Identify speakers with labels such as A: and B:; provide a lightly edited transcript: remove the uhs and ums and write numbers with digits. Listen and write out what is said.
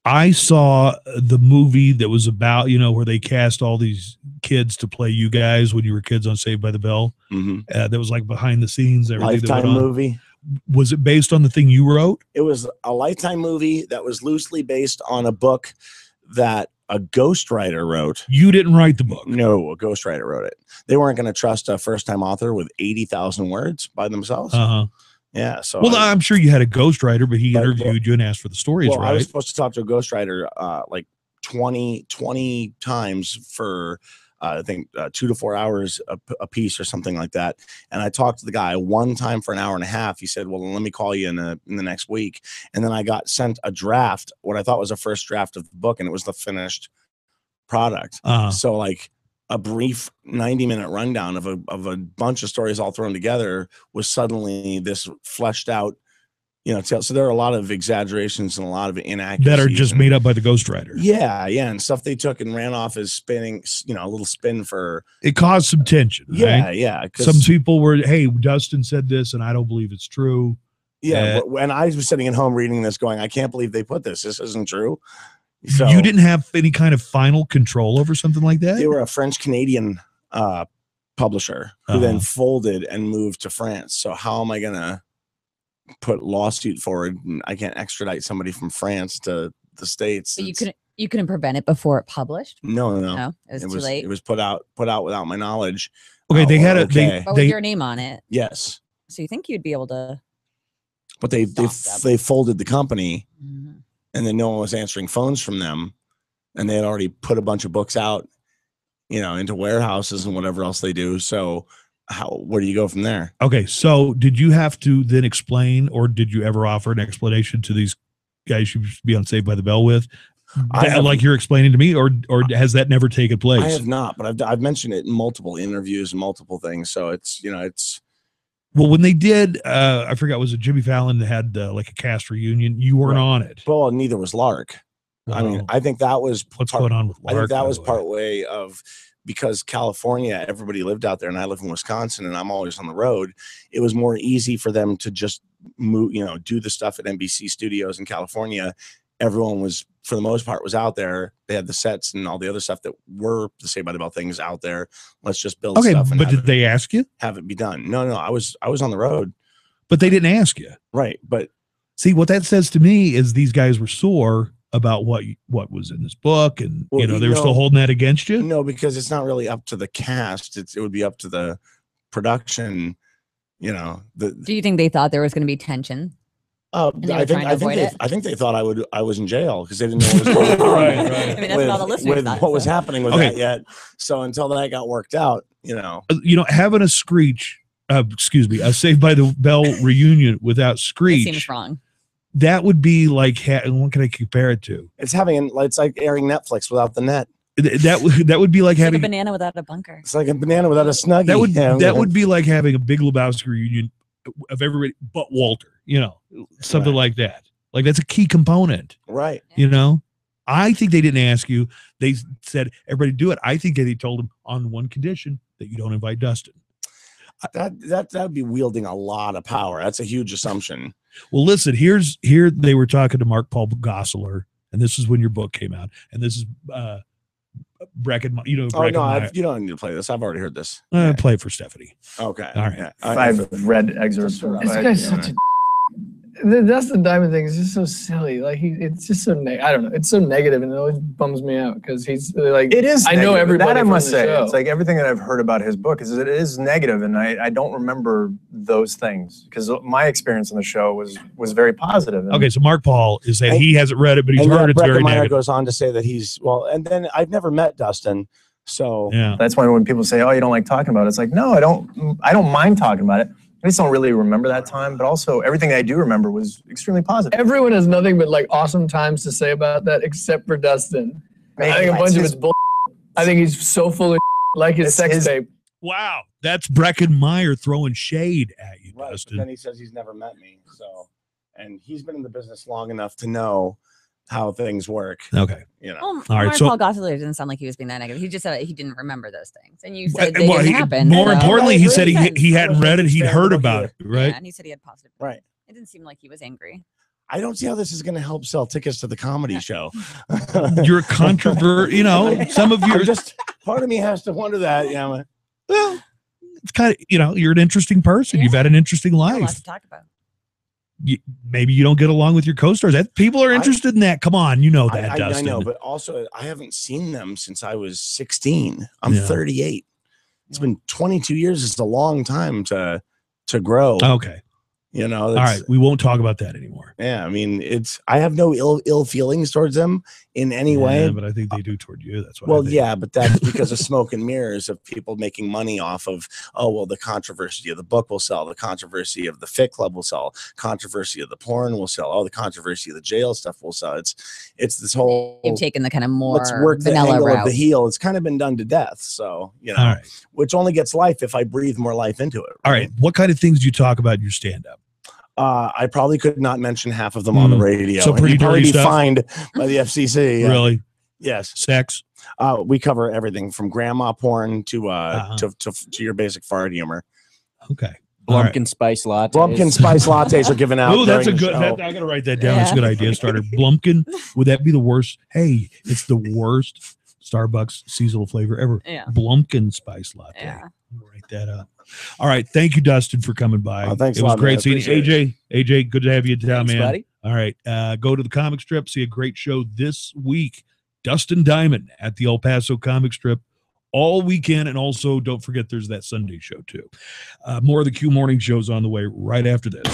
A: I saw the movie that was about, where they cast all these kids to play you guys when you were kids on Saved by the Bell. That was like behind the scenes, everything.
B: Lifetime movie.
A: Was it based on the thing you wrote?
B: It was a Lifetime movie that was loosely based on a book that a ghostwriter wrote.
A: You didn't write the book?
B: No, a ghostwriter wrote it. They weren't going to trust a first-time author with 80,000 words by themselves. Yeah. So
A: I'm sure you had a ghostwriter, but he interviewed you and asked for the stories, right?
B: I was supposed to talk to a ghostwriter like 20 times for I think 2 to 4 hours a piece or something like that. And I talked to the guy one time for an hour and a half. He said, well, let me call you in the next week. And then I got sent a draft, what I thought was a first draft of the book, and it was the finished product. So like a brief 90-minute rundown of a bunch of stories all thrown together was suddenly this fleshed out, so there are a lot of exaggerations and a lot of inaccuracies
A: that are just made up by the ghostwriter.
B: Yeah, and stuff they took and ran off as spinning, a little spin for.
A: It caused some tension. Right?
B: Yeah.
A: Some people were, hey, Dustin said this, and I don't believe it's true.
B: Yeah, when I was sitting at home reading this, going, I can't believe they put this. This isn't true. So
A: you didn't have any kind of final control over something like that?
B: They were a French-Canadian publisher who then folded and moved to France. So how am I going to put lawsuit forward? I can't extradite somebody from France to the States.
C: But you couldn't prevent it before it published?
B: No.
C: It was too late.
B: It was put out without my knowledge.
A: Okay, they had
C: but with your name on it.
B: Yes.
C: So you think you'd be able to?
B: But they folded the company, and then no one was answering phones from them, and they had already put a bunch of books out, into warehouses and whatever else they do. So where do you go from there?
A: Okay, so did you have to then explain, or did you ever offer an explanation to these guys you used to be on Saved by the Bell with, like you're explaining to me, or has that never taken place?
B: I have not, but I've mentioned it in multiple interviews and multiple things. So it's
A: well, when they did, I forgot, was it Jimmy Fallon that had like a cast reunion? You weren't on it.
B: Well, neither was Lark. I mean, I think that was
A: what's going on with Lark.
B: I think that was part way of, because California, everybody lived out there, and I live in Wisconsin, and I'm always on the road. It was more easy for them to just move, do the stuff at NBC Studios in California. Everyone was, for the most part, was out there. They had the sets and all the other stuff that were the Saved by the Bell things out there. Let's just build stuff.
A: But did they ask you?
B: Have it be done? No. I was on the road.
A: But they didn't ask you.
B: Right. But
A: see, what that says to me is these guys were sore about what was in this book, and they were still holding that against you.
B: No, because it's not really up to the cast. It would be up to the production. Do
C: you think they thought there was going to be tension?
B: I think they thought I was in jail because they didn't know what was going on.
C: Right. I mean, that's what all the listeners thought,
B: what was happening with that yet. So until that got worked out,
A: having a Screech, a Saved by the Bell reunion without Screech
C: seems wrong.
A: That would be like, what can I compare it to?
B: It's like airing Netflix without the net.
A: That would be like having
C: a banana without a bunker.
B: It's like a banana without a Snuggie.
A: That would be like having a Big Lebowski reunion of everybody but Walter. Something like that. Like, that's a key component.
B: Right.
A: I think they didn't ask you. They said, everybody do it. I think they told them on one condition, that you don't invite Dustin.
B: That would be wielding a lot of power. That's a huge assumption.
A: Well, listen, here they were talking to Mark Paul Gosselaar, and this is when your book came out, and this is Brecken.
B: You don't need to play this. I've already heard this.
A: Play it for Stephanie.
B: Okay.
A: All right.
D: I've read excerpts.
E: This guy's such a. The Dustin Diamond thing is just so silly. Like, it's just so I don't know. It's so negative, and it always bums me out because he's like.
D: It is.
E: I know everybody.
D: That I must say,
E: show.
D: it's like everything that I've heard about his book is it is negative, and I don't remember those things because my experience on the show was very positive.
A: Okay, so Mark Paul is saying he hasn't read it, but he's heard it's very negative.
B: Goes on to say that and then I've never met Dustin, so
D: that's why when people say, "Oh, you don't like talking about it," it's like, no, I don't mind talking about it. I just don't really remember that time, but also everything I do remember was extremely positive.
E: Everyone has nothing but like awesome times to say about that, except for Dustin. I think a bunch of it's bull. I think he's so full of like his sex tape.
A: Wow, that's Brecken Meyer throwing shade at you, Dustin.
B: But then he says he's never met me, and he's been in the business long enough to know how things work.
A: Okay.
C: All right. Paul Gosselaar didn't sound like he was being that negative. He just said he didn't remember those things. And you said they didn't happen.
A: More importantly, he said he hadn't read it. He'd heard about it, right?
C: Yeah, and he said he had positive.
B: Right.
C: It didn't seem like he was angry.
B: I don't see how this is going to help sell tickets to the comedy show.
A: You're a controvert. You know, some of you
B: just part of me has to wonder that. Yeah, like,
A: well, it's kind of, you know, you're an interesting person. You've had an interesting
C: Lots
A: life.
C: to talk about.
A: Maybe you don't get along with your co-stars. People are interested in that. Come on, you know that, Dustin.
B: I know, but also I haven't seen them since I was 16. I'm 38. It's been 22 years. It's a long time to grow.
A: Okay.
B: You know,
A: all right. We won't talk about that anymore.
B: Yeah, I mean, I have no ill feelings towards them in any way.
A: But I think they do toward you. That's why.
B: Well, yeah, but that's because of smoke and mirrors of people making money off of, oh, well, the controversy of the book will sell, the controversy of the Fit Club will sell, controversy of the porn will sell, oh, the controversy of the jail stuff will sell. It's this whole.
C: You've taken the kind of more
B: let's work the
C: vanilla
B: angle
C: route.
B: of the heel. It's kind of been done to death. So, you know, which only gets life if I breathe more life into it.
A: All right. What kind of things do you talk about in your stand-up?
B: I probably could not mention half of them on the radio.
A: So pretty dirty
B: be
A: stuff.
B: Fined by the FCC. Yeah.
A: Really?
B: Yes.
A: Sex.
B: We cover everything from grandma porn to your basic fart humor.
A: Okay.
F: Blumpkin spice lattes.
B: Blumpkin spice lattes are given out.
A: Oh, that's a good. I gotta write that down. That's a good idea. Starter. Blumpkin. Would that be the worst? Hey, it's the worst Starbucks seasonal flavor ever.
C: Yeah.
A: Blumpkin spice latte.
C: Yeah.
A: Write that up. All right. Thank you, Dustin, for coming by.
B: Thanks
A: it
B: a
A: was
B: lot,
A: great
B: man.
A: seeing you. AJ, good to have you in town,
F: Thanks,
A: man.
F: buddy.
A: All right. Go to the comic strip. See a great show this week. Dustin Diamond at the El Paso comic strip all weekend. And also, don't forget, there's that Sunday show, too. More of the Q Morning Show's on the way right after this.